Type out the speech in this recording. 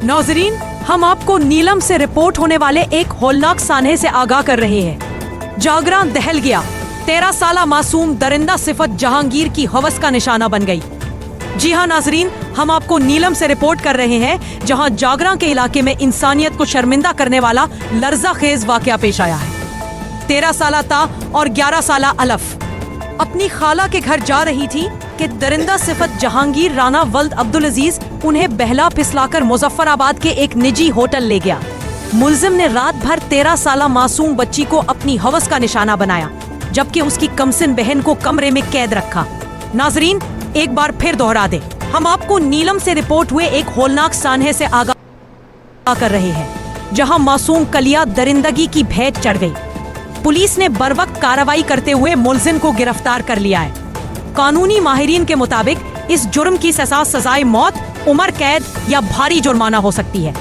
नाज़रीन, हम आपको नीलम से रिपोर्ट होने वाले एक होलनाक सानहे से आगाह कर रहे हैं। जागरा दहल गया। 13 साला मासूम दरिंदा सिफत जहांगीर की हवस का निशाना बन गई। जी हाँ नाज़रीन, हम आपको नीलम से रिपोर्ट कर रहे हैं, जहां जागरा के इलाके में इंसानियत को शर्मिंदा करने वाला लर्जा खेज वाकया पेश आया है। 13 साला ता और 11 साला अलफ अपनी खाला के घर जा रही थी कि दरिंदा सिफत जहांगीर राना वल्द अब्दुल अजीज उन्हें बहला फिसलाकर मुजफ्फराबाद के एक निजी होटल ले गया। मुलजिम ने रात भर 13 साला मासूम बच्ची को अपनी हवस का निशाना बनाया, जबकि उसकी कमसिन बहन को कमरे में कैद रखा। नाजरीन, एक बार फिर दोहरा दे, हम आपको नीलम से रिपोर्ट हुए एक होलनाक सानहे से आगाह कर रहे हैं, जहां मासूम कलिया दरिंदगी की भैंट चढ़ गई। पुलिस ने बरवक्त कार्रवाई करते हुए मुलजिम को गिरफ्तार कर लिया है। कानूनी माहिरीन के मुताबिक इस जुर्म की सजा सजाए मौत, उम्र कैद या भारी जुर्माना हो सकती है।